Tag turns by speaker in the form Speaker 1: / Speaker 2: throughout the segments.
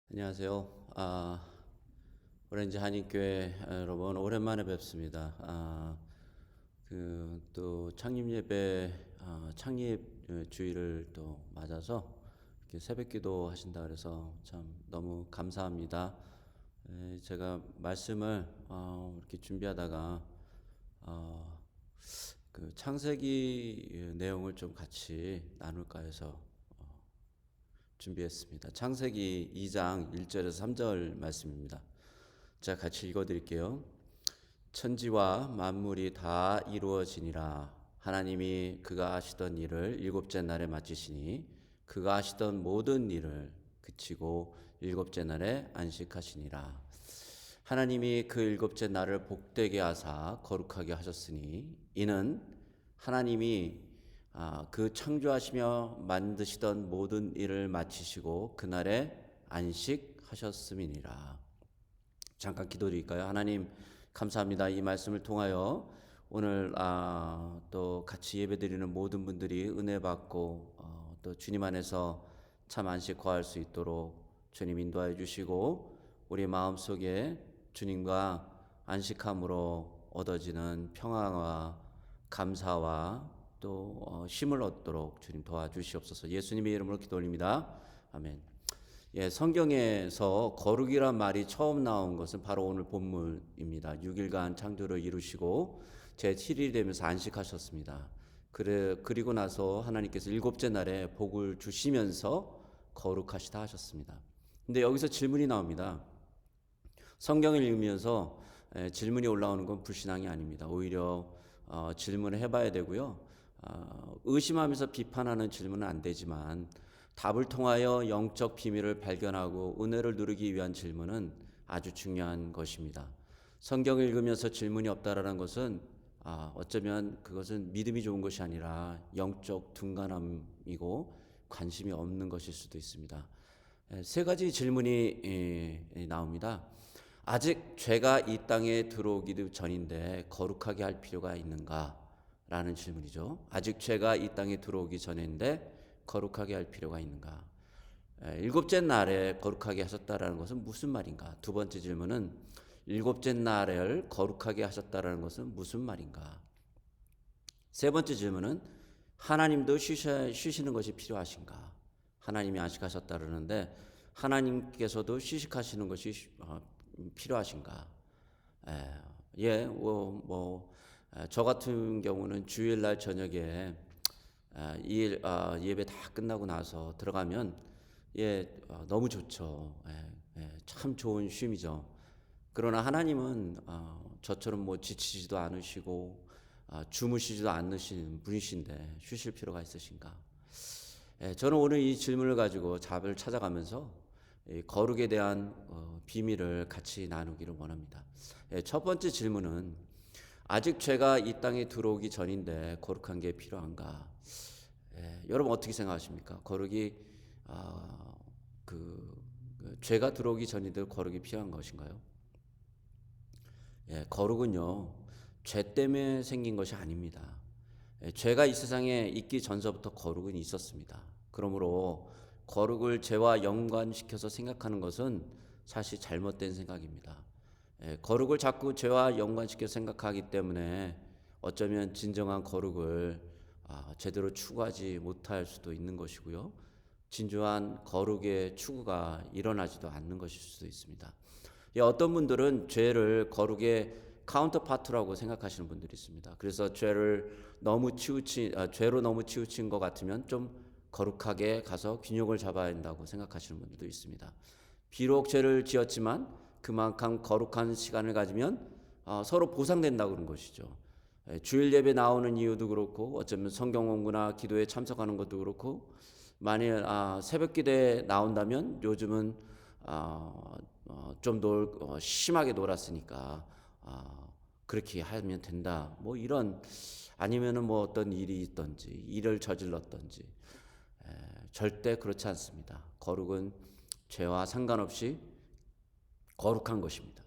Speaker 1: 안녕하세요. 오렌지 한인교회 여러분 오랜만에 뵙습니다. 또 창립 예배 창립 주일을 또 맞아서 이렇게 새벽기도 하신다 그래서 참 너무 감사합니다. 제가 말씀을 이렇게 준비하다가 그 창세기 내용을 좀 같이 나눌까 해서 준비했습니다. 창세기 2장 1절에서 3절 말씀입니다. 자, 같이 읽어드릴게요. 천지와 만물이 다 이루어지니라. 하나님이 그가 하시던 일을 일곱째 날에 마치시니 그가 하시던 모든 일을 그치고 일곱째 날에 안식하시니라. 하나님이 그 일곱째 날을 복되게 하사 거룩하게 하셨으니 이는 하나님이 그 창조하시며 만드시던 모든 일을 마치시고 그날에 안식하셨음이니라. 잠깐 기도드릴까요? 하나님 감사합니다. 이 말씀을 통하여 오늘 또 같이 예배드리는 모든 분들이 은혜 받고 또 주님 안에서 참 안식 거할 수 있도록 주님 인도하여 주시고 우리 마음속에 주님과 안식함으로 얻어지는 평안과 감사와 또 힘을 얻도록 주님 도와주시옵소서. 예수님의 이름으로 기도 올립니다. 아멘. 성경에서 거룩이란 말이 처음 나온 것은 바로 오늘 본문입니다. 6일간 창조를 이루시고 제7일이 되면서 안식하셨습니다. 그리고 나서 하나님께서 일곱째 날에 복을 주시면서 거룩하시다 하셨습니다. 근데 여기서 질문이 나옵니다. 성경을 읽으면서 질문이 올라오는 건 불신앙이 아닙니다. 오히려 질문을 해봐야 되고요. 의심하면서 비판하는 질문은 안 되지만 답을 통하여 영적 비밀을 발견하고 은혜를 누리기 위한 질문은 아주 중요한 것입니다. 성경을 읽으면서 질문이 없다라는 것은 어쩌면 그것은 믿음이 좋은 것이 아니라 영적 둔감함이고 관심이 없는 것일 수도 있습니다. 세 가지 질문이 나옵니다. 아직 죄가 이 땅에 들어오기도 전인데 거룩하게 할 필요가 있는가? 라는 질문이죠. 아직 죄가 이 땅에 들어오기 전인데 거룩하게 할 필요가 있는가? 일곱째 날에 거룩하게 하셨다라는 것은 무슨 말인가? 두 번째 질문은 일곱째 날을 거룩하게 하셨다라는 것은 무슨 말인가? 세 번째 질문은 하나님도 쉬시는 것이 필요하신가? 하나님이 안식하셨다 그러는데 하나님께서도 휴식하시는 것이 필요하신가? 저 같은 경우는 주일날 저녁에 예배 다 끝나고 나서 들어가면 너무 좋죠. 참 좋은 쉼이죠. 그러나 하나님은 저처럼 지치지도 않으시고 주무시지도 않으시는 분이신데 쉬실 필요가 있으신가? 저는 오늘 이 질문을 가지고 답을 찾아가면서 거룩에 대한 비밀을 같이 나누기를 원합니다. 첫 번째 질문은 아직 죄가 이 땅에 들어오기 전인데 거룩한 게 필요한가? 여러분 어떻게 생각하십니까? 거룩이 죄가 들어오기 전인데 거룩이 필요한 것인가요? 거룩은요 죄 때문에 생긴 것이 아닙니다. 죄가 이 세상에 있기 전서부터 거룩은 있었습니다. 그러므로 거룩을 죄와 연관시켜서 생각하는 것은 사실 잘못된 생각입니다. 거룩을 자꾸 죄와 연관시켜 생각하기 때문에 어쩌면 진정한 거룩을 제대로 추구하지 못할 수도 있는 것이고요. 진주한 거룩의 추구가 일어나지도 않는 것일 수도 있습니다. 어떤 분들은 죄를 거룩의 카운터파트라고 생각하시는 분들이 있습니다. 그래서 죄로 너무 치우친 것 같으면 좀 거룩하게 가서 균형을 잡아야 한다고 생각하시는 분들도 있습니다. 비록 죄를 지었지만 그만큼 거룩한 시간을 가지면 서로 보상된다고 그런 것이죠. 주일 예배 나오는 이유도 그렇고 어쩌면 성경 공부나 기도에 참석하는 것도 그렇고 만일 새벽 기도에 나온다면 요즘은 좀 심하게 놀았으니까 그렇게 하면 된다. 이런 아니면은 어떤 일이 있든지 일을 저질렀든지 절대 그렇지 않습니다. 거룩은 죄와 상관없이 거룩한 것입니다.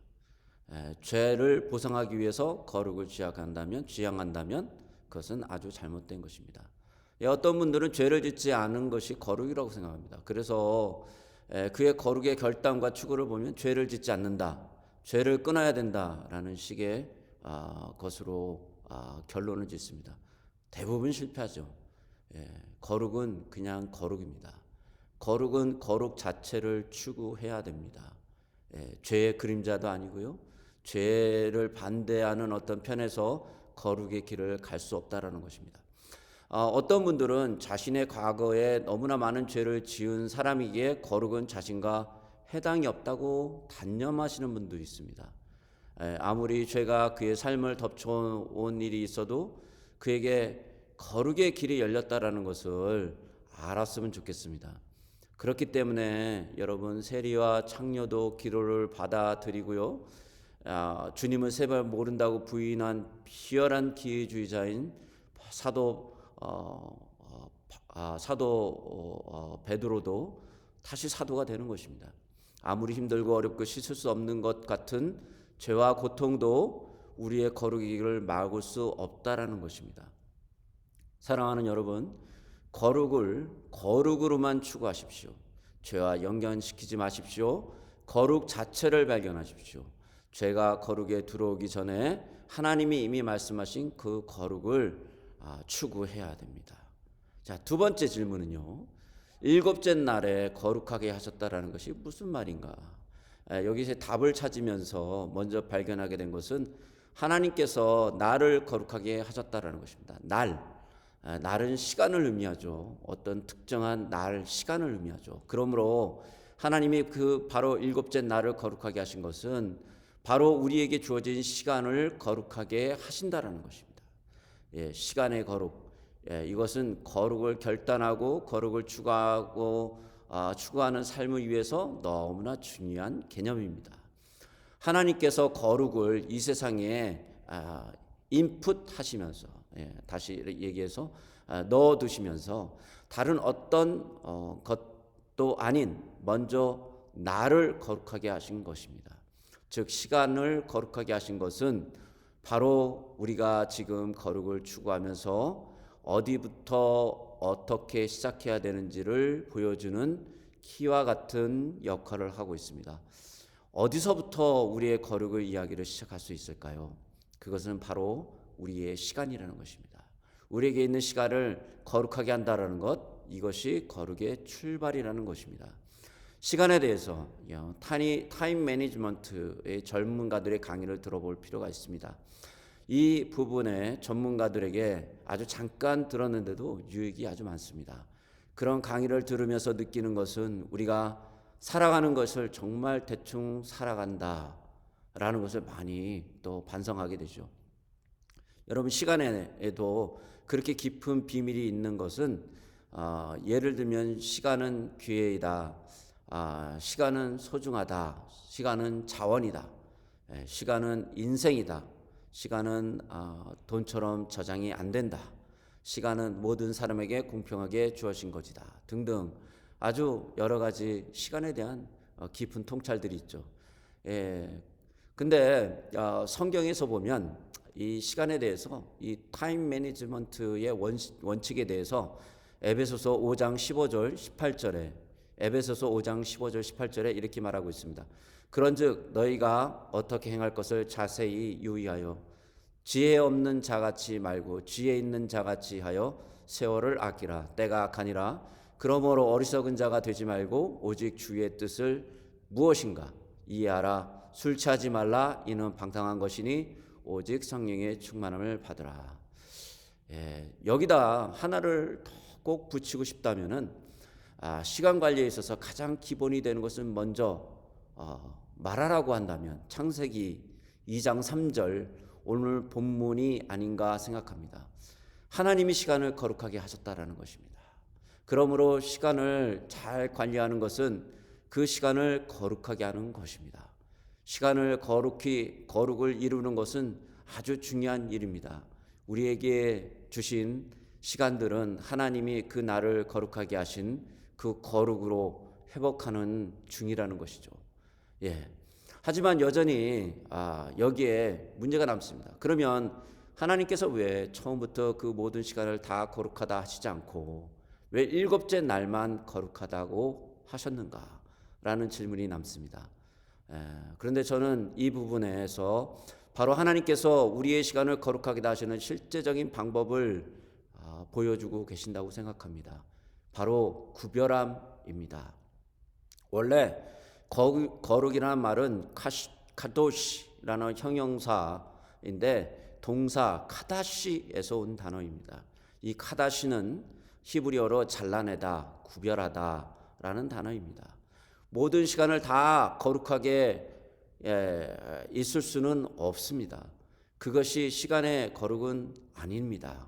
Speaker 1: 죄를 보상하기 위해서 거룩을 지향한다면 그것은 아주 잘못된 것입니다. 어떤 분들은 죄를 짓지 않은 것이 거룩이라고 생각합니다. 그래서 그의 거룩의 결단과 추구를 보면 죄를 짓지 않는다, 죄를 끊어야 된다라는 식의 것으로 결론을 짓습니다. 대부분 실패하죠. 거룩은 그냥 거룩입니다. 거룩은 거룩 자체를 추구해야 됩니다. 죄의 그림자도 아니고요, 죄를 반대하는 어떤 편에서 거룩의 길을 갈 수 없다라는 것입니다. 어떤 분들은 자신의 과거에 너무나 많은 죄를 지은 사람이기에 거룩은 자신과 해당이 없다고 단념하시는 분도 있습니다. 아무리 죄가 그의 삶을 덮쳐온 일이 있어도 그에게 거룩의 길이 열렸다라는 것을 알았으면 좋겠습니다. 그렇기 때문에 여러분, 세리와 창녀도 기도를 받아들이고요, 주님을 세 번 모른다고 부인한 비열한 기회주의자인 사도 베드로도 다시 사도가 되는 것입니다. 아무리 힘들고 어렵고 씻을 수 없는 것 같은 죄와 고통도 우리의 거룩의 길을 막을 수 없다라는 것입니다. 사랑하는 여러분, 거룩을 거룩으로만 추구하십시오. 죄와 연관시키지 마십시오. 거룩 자체를 발견하십시오. 죄가 거룩에 들어오기 전에 하나님이 이미 말씀하신 그 거룩을 추구해야 됩니다. 자, 두 번째 질문은요, 일곱째 날에 거룩하게 하셨다라는 것이 무슨 말인가? 여기서 답을 찾으면서 먼저 발견하게 된 것은 하나님께서 날을 거룩하게 하셨다라는 것입니다. 날은 시간을 의미하죠. 어떤 특정한 날, 시간을 의미하죠. 그러므로 하나님이 그 바로 일곱째 날을 거룩하게 하신 것은 바로 우리에게 주어진 시간을 거룩하게 하신다라는 것입니다. 시간의 거룩, 이것은 거룩을 결단하고 거룩을 추구하는 삶을 위해서 너무나 중요한 개념입니다. 하나님께서 거룩을 이 세상에 인풋하시면서, 다시 얘기해서 넣어두시면서 다른 어떤 것도 아닌 먼저 나를 거룩하게 하신 것입니다. 즉, 시간을 거룩하게 하신 것은 바로 우리가 지금 거룩을 추구하면서 어디부터 어떻게 시작해야 되는지를 보여주는 키와 같은 역할을 하고 있습니다. 어디서부터 우리의 거룩의 이야기를 시작할 수 있을까요? 그것은 바로 우리의 시간이라는 것입니다. 우리에게 있는 시간을 거룩하게 한다는 것, 이것이 거룩의 출발이라는 것입니다. 시간에 대해서 타임 매니지먼트의 전문가들의 강의를 들어볼 필요가 있습니다. 이 부분에 전문가들에게 아주 잠깐 들었는데도 유익이 아주 많습니다. 그런 강의를 들으면서 느끼는 것은 우리가 살아가는 것을 정말 대충 살아간다라는 것을 많이 또 반성하게 되죠. 여러분, 시간에도 그렇게 깊은 비밀이 있는 것은 예를 들면 시간은 기회이다, 시간은 소중하다, 시간은 자원이다, 시간은 인생이다, 시간은 돈처럼 저장이 안 된다, 시간은 모든 사람에게 공평하게 주어진 것이다 등등 아주 여러 가지 시간에 대한 깊은 통찰들이 있죠. 근데 성경에서 보면 이 시간에 대해서, 이 타임 매니지먼트의 원칙에 대해서 에베소서 5장 15절 18절에 에베소서 5장 15절 18절에 이렇게 말하고 있습니다. 그런즉 너희가 어떻게 행할 것을 자세히 유의하여 지혜 없는 자같이 말고 지혜 있는 자같이 하여 세월을 아끼라. 때가 악하니라. 그러므로 어리석은 자가 되지 말고 오직 주의 뜻을 무엇인가 이해하라. 술 취하지 말라. 이는 방탕한 것이니 오직 성령의 충만함을 받으라. 여기다 하나를 더 꼭 붙이고 싶다면은 시간 관리에 있어서 가장 기본이 되는 것은 먼저 말하라고 한다면 창세기 2장 3절 오늘 본문이 아닌가 생각합니다. 하나님이 시간을 거룩하게 하셨다라는 것입니다. 그러므로 시간을 잘 관리하는 것은 그 시간을 거룩하게 하는 것입니다. 시간을 거룩을 이루는 것은 아주 중요한 일입니다. 우리에게 주신 시간들은 하나님이 그 날을 거룩하게 하신 그 거룩으로 회복하는 중이라는 것이죠. 하지만 여전히 여기에 문제가 남습니다. 그러면 하나님께서 왜 처음부터 그 모든 시간을 다 거룩하다 하시지 않고 왜 일곱째 날만 거룩하다고 하셨는가? 라는 질문이 남습니다. 그런데 저는 이 부분에서 바로 하나님께서 우리의 시간을 거룩하게 하시는 실제적인 방법을 보여주고 계신다고 생각합니다. 바로 구별함입니다. 원래 거룩이라는 말은 카도시라는 형용사인데 동사 카다시에서 온 단어입니다. 이 카다시는 히브리어로 잘라내다, 구별하다라는 단어입니다. 모든 시간을 다 거룩하게 있을 수는 없습니다. 그것이 시간의 거룩은 아닙니다.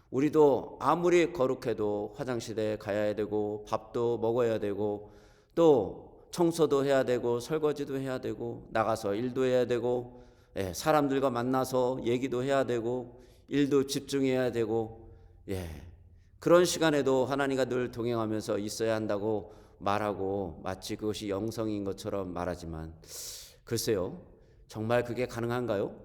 Speaker 1: 우리도 아무리 거룩해도 화장실에 가야 되고 밥도 먹어야 되고 또 청소도 해야 되고 설거지도 해야 되고 나가서 일도 해야 되고 사람들과 만나서 얘기도 해야 되고 일도 집중해야 되고 그런 시간에도 하나님과 늘 동행하면서 있어야 한다고 말하고 마치 그것이 영성인 것처럼 말하지만 글쎄요, 정말 그게 가능한가요?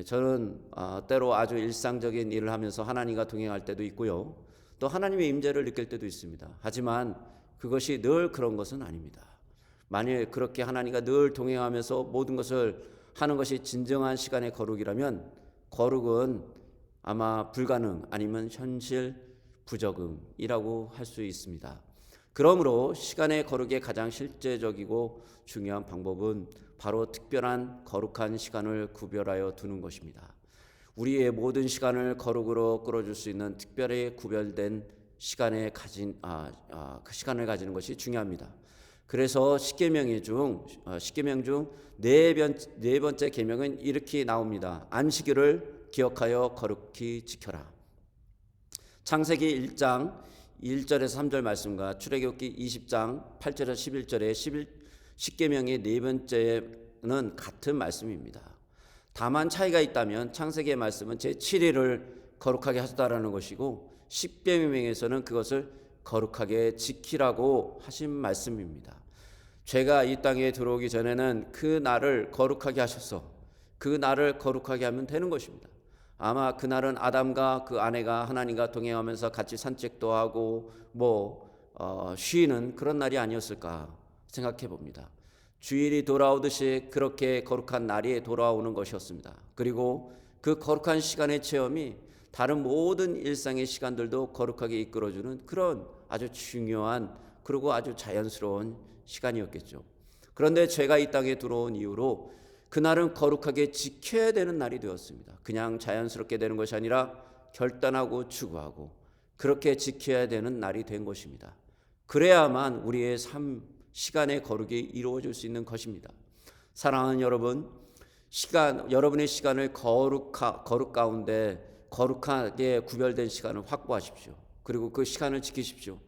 Speaker 1: 저는 때로 아주 일상적인 일을 하면서 하나님과 동행할 때도 있고요, 또 하나님의 임재를 느낄 때도 있습니다. 하지만 그것이 늘 그런 것은 아닙니다. 만일 그렇게 하나님과 늘 동행하면서 모든 것을 하는 것이 진정한 시간의 거룩이라면 거룩은 아마 불가능 아니면 현실 부적응이라고 할 수 있습니다. 그러므로 시간의 거룩의 가장 실제적이고 중요한 방법은 바로 특별한 거룩한 시간을 구별하여 두는 것입니다. 우리의 모든 시간을 거룩으로 끌어줄 수 있는 특별히 구별된 시간을 시간을 가지는 것이 중요합니다. 그래서 십계명 중 네 번째 계명은 이렇게 나옵니다. 안식일을 기억하여 거룩히 지켜라. 창세기 1장 1절에서 3절 말씀과 출애굽기 20장 8절에서 11절의 십계명의 네 번째는 같은 말씀입니다. 다만 차이가 있다면 창세기의 말씀은 제7일을 거룩하게 하셨다라는 것이고 십계명에서는 그것을 거룩하게 지키라고 하신 말씀입니다. 죄가 이 땅에 들어오기 전에는 그 날을 거룩하게 하셔서 그 날을 거룩하게 하면 되는 것입니다. 아마 그날은 아담과 그 아내가 하나님과 동행하면서 같이 산책도 하고 쉬는 그런 날이 아니었을까 생각해 봅니다. 주일이 돌아오듯이 그렇게 거룩한 날이 돌아오는 것이었습니다. 그리고 그 거룩한 시간의 체험이 다른 모든 일상의 시간들도 거룩하게 이끌어주는 그런 아주 중요한 그리고 아주 자연스러운 시간이었겠죠. 그런데 죄가 이 땅에 들어온 이후로 그날은 거룩하게 지켜야 되는 날이 되었습니다. 그냥 자연스럽게 되는 것이 아니라 결단하고 추구하고 그렇게 지켜야 되는 날이 된 것입니다. 그래야만 우리의 삶, 시간의 거룩이 이루어질 수 있는 것입니다. 사랑하는 여러분, 여러분의 시간을 거룩 가운데 거룩하게 구별된 시간을 확보하십시오. 그리고 그 시간을 지키십시오.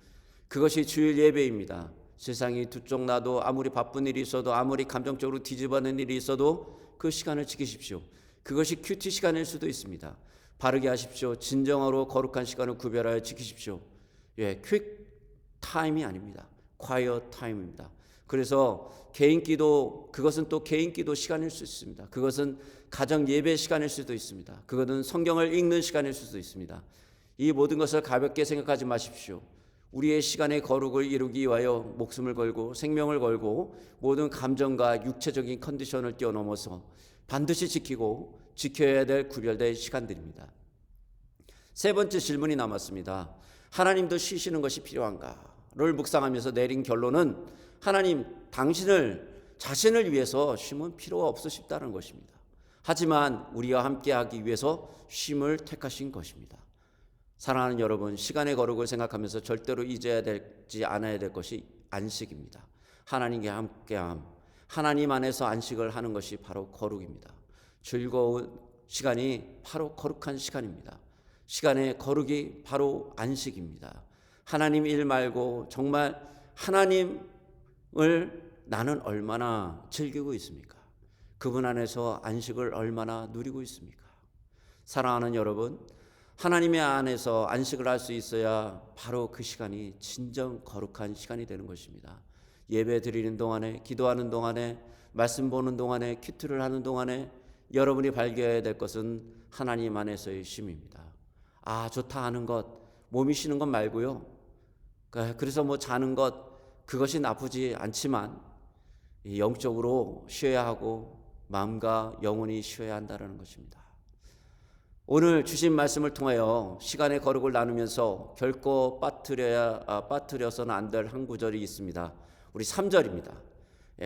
Speaker 1: 그것이 주일 예배입니다. 세상이 두쪽 나도 아무리 바쁜 일이 있어도 아무리 감정적으로 뒤집어낸 일이 있어도 그 시간을 지키십시오. 그것이 큐티 시간일 수도 있습니다. 바르게 하십시오. 진정으로 거룩한 시간을 구별하여 지키십시오. 퀵 타임이 아닙니다. quiet 타임입니다. 그래서 개인 기도, 그것은 또 개인 기도 시간일 수 있습니다. 그것은 가정 예배 시간일 수도 있습니다. 그것은 성경을 읽는 시간일 수도 있습니다. 이 모든 것을 가볍게 생각하지 마십시오. 우리의 시간의 거룩을 이루기 위하여 목숨을 걸고 생명을 걸고 모든 감정과 육체적인 컨디션을 뛰어넘어서 반드시 지키고 지켜야 될 구별된 시간들입니다. 세 번째 질문이 남았습니다. 하나님도 쉬시는 것이 필요한가를 묵상하면서 내린 결론은 하나님, 자신을 위해서 쉼은 필요가 없으시다는 것입니다. 하지만 우리와 함께하기 위해서 쉼을 택하신 것입니다. 사랑하는 여러분, 시간의 거룩을 생각하면서 절대로 잊어야 되지 않아야 될 것이 안식입니다. 하나님과 함께함, 하나님 안에서 안식을 하는 것이 바로 거룩입니다. 즐거운 시간이 바로 거룩한 시간입니다. 시간의 거룩이 바로 안식입니다. 하나님 일 말고 정말 하나님을 나는 얼마나 즐기고 있습니까? 그분 안에서 안식을 얼마나 누리고 있습니까? 사랑하는 여러분, 하나님의 안에서 안식을 할 수 있어야 바로 그 시간이 진정 거룩한 시간이 되는 것입니다. 예배 드리는 동안에, 기도하는 동안에, 말씀 보는 동안에, 큐트를 하는 동안에 여러분이 발견해야 될 것은 하나님 안에서의 쉼입니다. 좋다 하는 것, 몸이 쉬는 것 말고요. 그래서 자는 것, 그것이 나쁘지 않지만 영적으로 쉬어야 하고 마음과 영혼이 쉬어야 한다는 것입니다. 오늘 주신 말씀을 통하여 시간의 거룩을 나누면서 결코 빠뜨려서는 안 될 한 구절이 있습니다. 우리 3절입니다.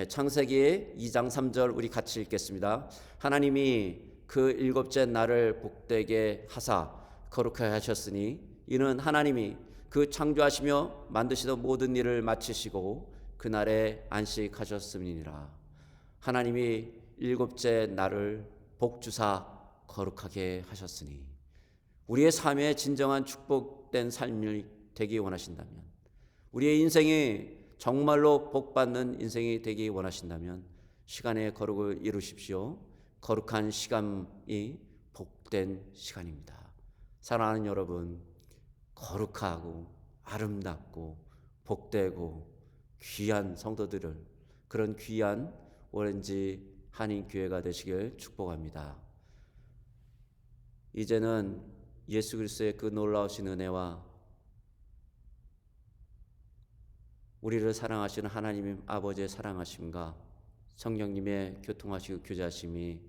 Speaker 1: 창세기 2장 3절 우리 같이 읽겠습니다. 하나님이 그 일곱째 날을 복되게 하사 거룩하게 하셨으니 이는 하나님이 그 창조하시며 만드시던 모든 일을 마치시고 그날에 안식하셨음이니라. 하나님이 일곱째 날을 복주사 거룩하게 하셨으니 우리의 삶에 진정한 축복된 삶이 되기 원하신다면, 우리의 인생이 정말로 복받는 인생이 되기 원하신다면 시간의 거룩을 이루십시오. 거룩한 시간이 복된 시간입니다. 사랑하는 여러분, 거룩하고 아름답고 복되고 귀한 성도들을, 그런 귀한 오렌지 한인교회가 되시길 축복합니다. 이제는 예수 그리스도의 그 놀라우신 은혜와 우리를 사랑하시는 하나님 아버지의 사랑하심과 성령님의 교통하시고 교제하심이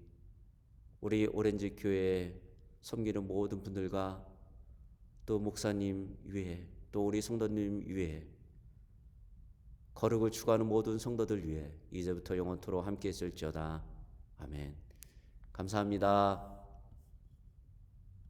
Speaker 1: 우리 오렌지 교회에 섬기는 모든 분들과 또 목사님 위에, 또 우리 성도님 위에, 거룩을 추구하는 모든 성도들 위에 이제부터 영원토록 함께 있을지어다. 아멘. 감사합니다.